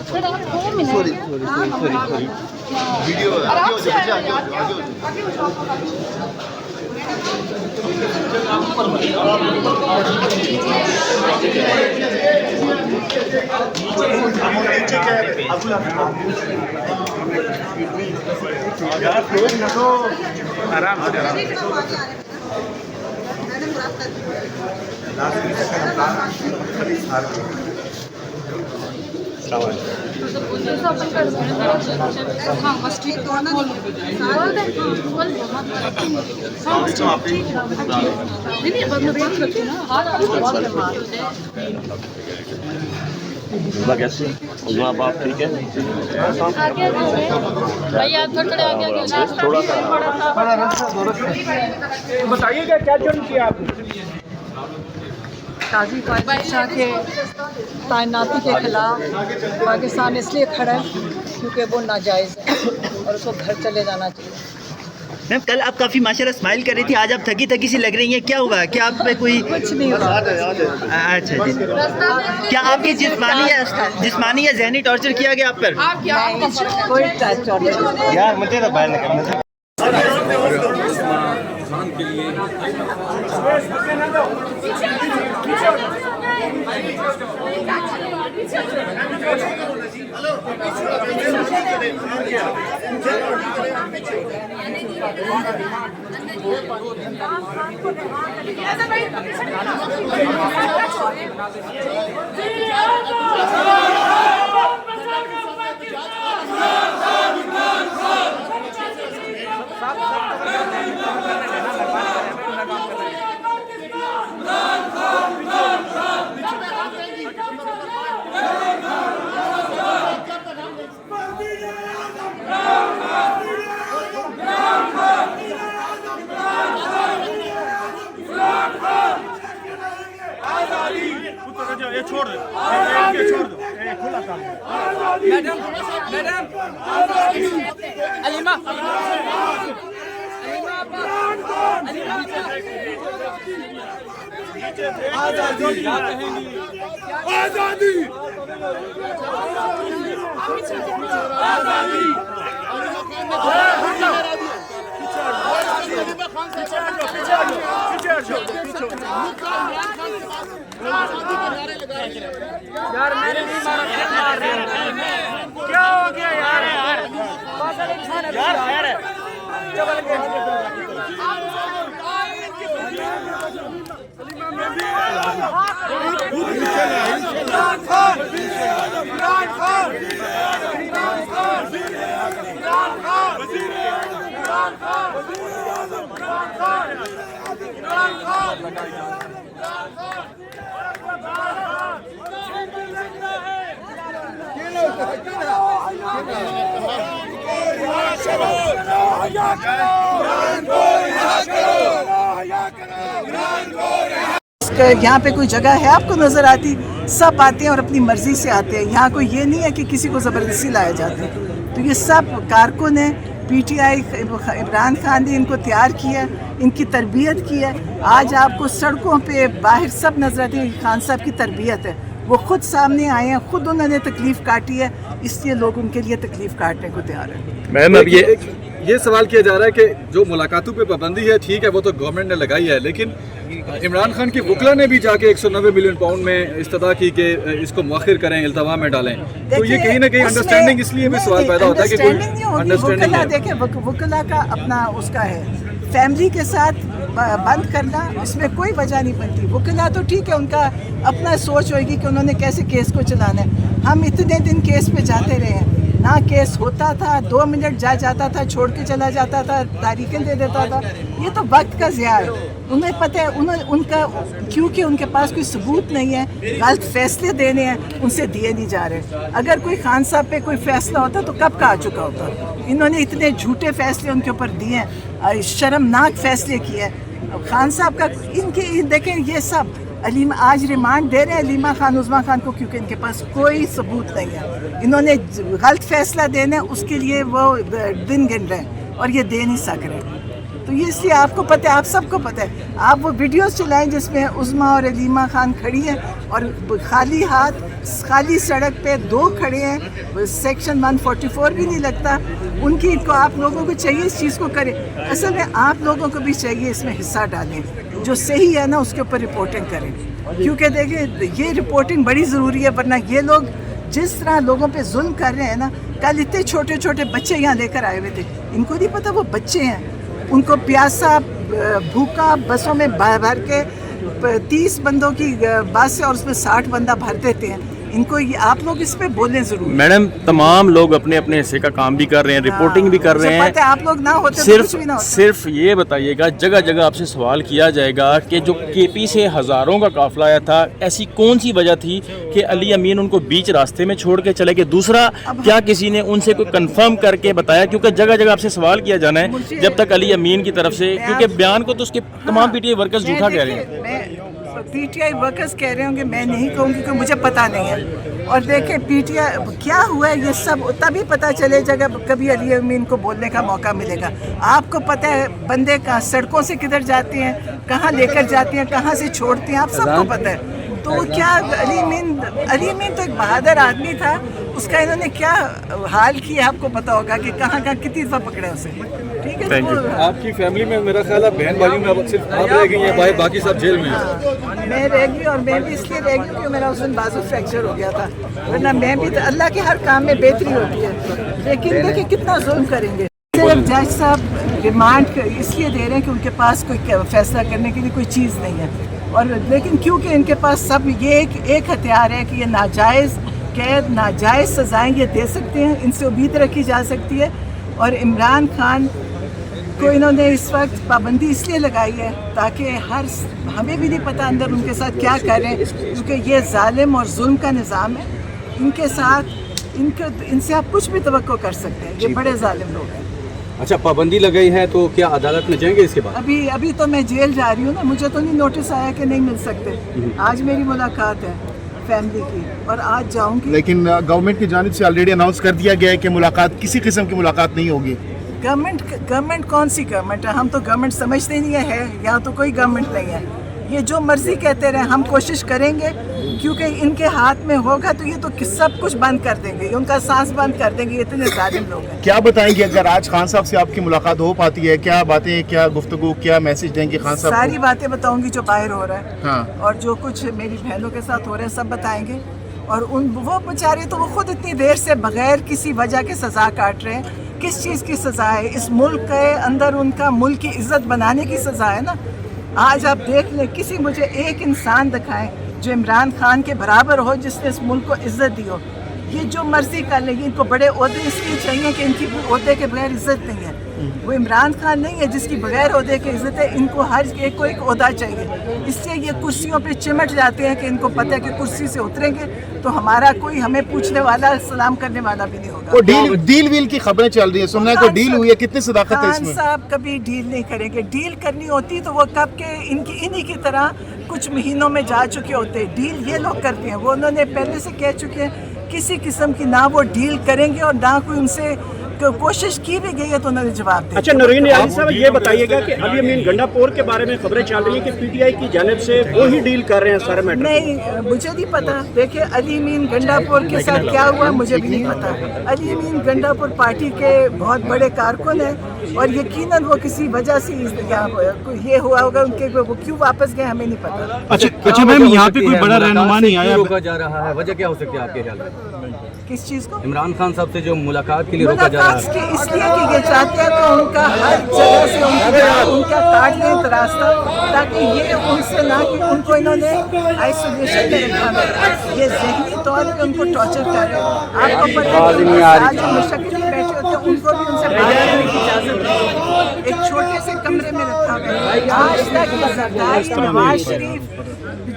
Sorry video آگے ہو جائے آرام سے باپ ٹھیک ہے بتائیے گا کیا جرم کیا آپ نے؟ قاضی فائز شاہ کے تعیناتی کے خلاف پاکستان اس لیے کھڑا ہے کیونکہ وہ ناجائز ہے اور اس کو گھر چلے جانا چاہیے. میم کل آپ کافی ماشاءاللہ اسمائل کر رہی تھی، آج آپ تھکی تھکی سی لگ رہی ہیں، کیا ہوا؟ کیا آپ پہ کوئی کچھ نہیں ہوا. اچھا جی، کیا آپ کی جسمانی یا ذہنی ٹارچر کیا گیا آپ پر؟ کوئی ٹارچر نہیں. یار مجھے تو باہر نکلنا تھا. چھوڑ دو کھلا کام. میڈم علیمہ آزادی آزادی آزادی یار میں نے نہیں مارا، کیا ہو گیا یار؟ یہاں پہ کوئی جگہ ہے آپ کو نظر آتی؟ سب آتے ہیں اور اپنی مرضی سے آتے ہیں. یہاں کوئی یہ نہیں ہے کہ کسی کو زبردستی لایا جاتا ہے. تو یہ سب کارکن ہیں. P T I Imran Khan نے ان کو تیار کیا، ان کی تربیت کی ہے. آج آپ کو سڑکوں پہ باہر سب نظر آتے ہیں. خان صاحب کی تربیت ہے، وہ خود سامنے آئے ہیں، خود انہوں نے تکلیف کاٹی ہے، اس لیے لوگ ان کے لیے تکلیف کاٹنے کو تیار ہیں. میم اب یہ سوال کیا جا رہا ہے کہ جو ملاقاتوں پہ پابندی ہے ٹھیک ہے، وہ تو گورنمنٹ نے لگائی ہے، لیکن عمران خان کی وکلا نے بھی جا کے 190 ملین پاؤنڈ میں استدعا کی کہ اس کو مؤخر کریں، التوا میں ڈالیں. تو یہ کہیں نہ کہیں انڈرسٹینڈنگ، اس لیے بھی سوال پیدا ہوتا ہے کہ کوئی انڈرسٹینڈنگ ہے. دیکھیں وکلا کا اپنا اس کا ہے، فیملی کے ساتھ بند کرنا اس میں کوئی وجہ نہیں بنتی. وکلا تو ٹھیک ہے، ان کا اپنا سوچ ہوئے گی کہ انہوں نے کیسے کیس کو چلانا ہے. ہم اتنے دن کیس پہ جاتے رہے ہیں، نہ کیس ہوتا تھا، 2 منٹ جاتا تھا، چھوڑ کے چلا جاتا تھا، تاریخیں دے دیتا تھا. یہ تو وقت کا ضیاع ہے. انہیں پتہ ہے ان کا کیونکہ ان کے پاس کوئی ثبوت نہیں ہے، غلط فیصلے دینے ہیں، ان سے دیے نہیں جا رہے. اگر کوئی خان صاحب پہ کوئی فیصلہ ہوتا تو کب کا آ چکا ہوتا. انہوں نے اتنے جھوٹے فیصلے ان کے اوپر دیے ہیں، شرمناک فیصلے کیے ہیں. خان صاحب کا ان کے دیکھیں یہ سب علیمہ آج ریمانڈ دے رہے ہیں علیمہ خان عظمیٰ خان کو کیونکہ ان کے پاس کوئی ثبوت نہیں ہے. انہوں نے غلط فیصلہ دینا ہے، اس کے لیے وہ دن گن رہے ہیں اور یہ دے نہیں سک رہے. تو یہ اس لیے آپ کو پتہ ہے، آپ سب کو پتہ ہے. آپ وہ ویڈیوز چلائیں جس میں عظمیٰ اور علیمہ خان کھڑی ہیں اور خالی ہاتھ खाली सड़क पे 2 खड़े हैं, सेक्शन 144 भी नहीं लगता उनकी, को आप लोगों को चाहिए इस चीज़ को करें। असल में आप लोगों को भी चाहिए इसमें हिस्सा डालें, जो सही है ना उसके ऊपर रिपोर्टिंग करें, क्योंकि देखिए ये रिपोर्टिंग बड़ी ज़रूरी है, वरना ये लोग जिस तरह लोगों पे जुल्म कर रहे हैं ना, कल इतने छोटे छोटे बच्चे यहाँ लेकर आए हुए थे, इनको नहीं पता वो बच्चे हैं, उनको प्यासा भूखा बसों में भर के 30 बंदों की बस है और उसमें 60 बंदा भर देते हैं, इनको ये आप लोग इस पे बोलें जरूर। मैडम तमाम लोग अपने अपने हिस्से का काम भी कर रहे हैं, रिपोर्टिंग भी कर रहे हैं, पता है आप लोग ना होते तो कुछ भी ना होता। सिर्फ ये बताइएगा, जगह जगह आपसे सवाल किया जाएगा कि जो केपी से हज़ारों का काफिला आया था, ऐसी कौन सी वजह थी कि अली अमीन उनको बीच रास्ते में छोड़ के चले गए? दूसरा, क्या किसी ने उनसे कोई कंफर्म करके बताया? क्योंकि जगह जगह आपसे सवाल किया जाना है जब तक अली अमीन की तरफ से, क्योंकि बयान को तो उसके तमाम पीटीआई वर्कर्स झूठा कह रहे हैं। पीटीआई वर्कर्स कह रहे होंगे, मैं नहीं कहूँगी कि मुझे पता नहीं है। और देखें पीटीआई क्या हुआ है ये सब तभी पता चले जाएगा, कभी अली अमीन को बोलने का मौका मिलेगा। आपको पता है बंदे कहाँ सड़कों से किधर जाते हैं, कहाँ लेकर जाते हैं, कहाँ से छोड़ते हैं, आप सबको पता है। तो क्या अली अमीन तो एक बहादुर आदमी था, उसका इन्होंने क्या हाल किया आपको पता होगा कि कहाँ कहाँ कितनी दफ़ा पकड़े उसे। ठीक है, तो आपकी फैमिली में मेरा ख्याल है बहन भाइयों में अब सिर्फ आप रह गई हैं, भाई बाकी सब जेल में हैं। मैं रह गई, और मैं भी इसलिए रह गई क्योंकि मेरा उस दिन बाजू फ्रैक्चर हो गया था, वरना मैं भी तो अल्लाह के हर काम में बेहतरी होती है, लेकिन देखिए कितना जुल्म करेंगे। सिर्फ जज साहब रिमांड इसलिए दे रहे हैं कि उनके पास कोई फैसला करने के लिए कोई चीज़ नहीं है, और लेकिन क्योंकि इनके पास सब ये एक हथियार है कि ये नाजायज़ कैद, नाजायज़ सज़ाएँ ये दे सकते हैं, इनसे उम्मीद रखी जा सकती है। और इमरान खान को इन्होंने इस वक्त पाबंदी इसलिए लगाई है ताकि हमें भी नहीं पता अंदर उनके साथ क्या करें, क्योंकि ये जालिम और जुल्म का निज़ाम है, इनके साथ इनसे आप कुछ भी तवक्को कर सकते हैं, ये बड़े जालिम लोग हैं। अच्छा, पाबंदी लगाई है तो क्या अदालत में जाएंगे इसके बाद? अभी तो मैं जेल जा रही हूँ ना, मुझे तो नहीं नोटिस आया कि नहीं मिल सकते। आज मेरी मुलाकात है फैमिली की और आज जाऊँगी, लेकिन गवर्नमेंट की जानिब से ऑलरेडी अनाउंस कर दिया गया है कि मुलाकात किसी किस्म की मुलाकात नहीं होगी। गवर्नमेंट कौन सी गवर्नमेंट है? हम तो गवर्नमेंट समझते नहीं है, यहाँ तो कोई गवर्नमेंट नहीं है। ये जो मर्जी कहते रहे, हम कोशिश करेंगे, क्योंकि इनके हाथ में होगा तो ये तो सब कुछ बंद कर देंगे, उनका सांस बंद कर देंगे, इतने जालिम लोग हैं। क्या बताएंगे अगर आज खान साहब से आपकी मुलाकात हो पाती है, क्या बातें, क्या गुफ्तगू, क्या मैसेज देंगे खान साहब? सारी बातें बताऊंगी जो बाहर हो रहा है, हाँ। और जो कुछ मेरी बहनों के साथ हो रहा है सब बताएंगे। और वो बेचारे तो वो खुद इतनी देर से बगैर किसी वजह के सज़ा काट रहे हैं। किस चीज़ की सज़ा है? इस मुल्क के अंदर उनका मुल्क की इज़्ज़त बनाने की सज़ा है ना। आज आप देख लें, किसी मुझे एक इंसान दिखाएं जो इमरान खान के बराबर हो, जिसने इस मुल्क को इज़्ज़त दी हो। ये जो मर्जी कर लेंगे, इनको बड़े ओहदे इसलिए चाहिए कि इनकी ओहदे के बगैर इज़्ज़त नहीं है। वो इमरान खान नहीं है जिसकी बगैर ओहदे की इज़्ज़त है, इनको हर एक को एक ओहदा चाहिए, इसलिए ये कुर्सियों पे चिमट जाते हैं कि इनको पता है कि कुर्सी से उतरेंगे तो हमारा कोई हमें पूछने वाला, सलाम करने वाला भी नहीं होगा। वो डील वील की खबरें चल रही है, सुनना है कोई डील हुई है, कितनी सदाकत है खान इसमें? साहब कभी डील नहीं करेंगे। डील करनी होती तो वो कब के इन्हीं की तरह कुछ महीनों में जा चुके होते। डील ये लोग करते हैं, वो उन्होंने पहले से कह चुके हैं किसी किस्म की ना वो डील करेंगे, और ना कोई उनसे कोशिश की भी गई है तो उन्होंने जवाब दिया। अच्छा नरीन नियाज़ी साहब, ये बताइएगा कि अली अमीन गंडापुर के बारे में खबरें चल रही हैं कि पीटीआई की जानिब से वो ही डील कर रहे हैं सारे मैटर? नहीं, मुझे नहीं पता। देखिए अली अमीन गंडापुर के साथ क्या हुआ मुझे भी नहीं पता। अली अमीन गंडापुर पार्टी के बहुत बड़े कारकुन हैं, और यकीनन वो किसी वजह से ये हुआ होगा उनके, वो क्यों वापस गए हमें नहीं पता। अच्छा मैम, यहाँ पे कोई बड़ा रहनुमा नहीं आया? रोका जा रहा है, वजह क्या हो सकती है आपके ख्याल में? किस चीज़ को? इमरान खान साहब से जो मुलाकात के लिए रोका जा रहा है। इसलिए कि ये चाहते हैं कि उनका हर जगह से उनका काट लें रास्ता, ताकि ये उनसे ना कि उनको इन्होंने आइसोलेशन में रखा है, ये ज़हनी तौर पे उनको टॉर्चर कर रहे हैं। आपको पता है आज जो मुशक्किल में बैठे होते हैं उनको भी उनसे बाहर आने की इजाज़त नहीं, एक छोटे से कमरे में रखा है। आज तक जरदारी, नवाज शरीफ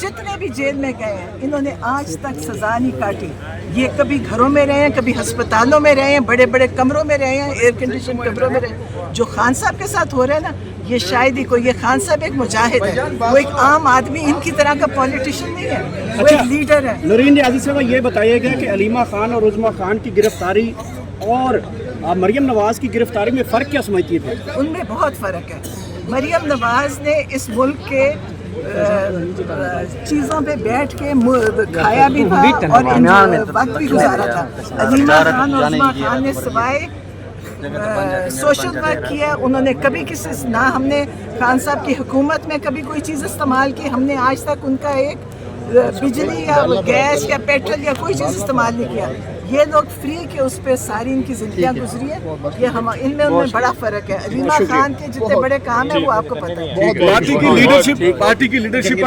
जितने भी जेल में गए हैं, इन्होंने आज तक सज़ा नहीं काटी। ये कभी घरों में रहे हैं, कभी अस्पतालों में रहे हैं, बड़े बड़े कमरों में रहे हैं, एयर कंडीशन कमरों में रहे। जो खान साहब के साथ हो रहा है ना, ये शायद ही कोई, ये खान साहब एक मुजाहिद है, वो एक आम आदमी इनकी तरह का पॉलिटिशियन नहीं है, वो एक लीडर है। नरीन नियाज़ी साहब, ये बताइएगा कि अलीमा खान और उज़्मा खान की गिरफ्तारी और मरियम नवाज़ की गिरफ्तारी में फ़र्क क्या समझती थे? उनमें बहुत फ़र्क है। मरियम नवाज़ ने इस मुल्क के चीज़ों पे बैठ के खाया भी था और वक्त भी गुजारा था। अलीमा खान और उस्मा खान ने सिवाय सोशल वर्क किया, उन्होंने कभी किसी ना हमने खान साहब की हुकूमत में कभी कोई चीज़ इस्तेमाल की, हमने आज तक उनका एक बिजली या गैस या पेट्रोल या कोई चीज़ इस्तेमाल नहीं किया। ये लोग फ्री के उस पर सारी इनकी जिंदगियाँ गुजरी है, ये हम इनमें उनमें बड़ा फ़र्क है। अलीमा खान के जितने बड़े काम है वो आपको पता है। पार्टी की लीडरशिप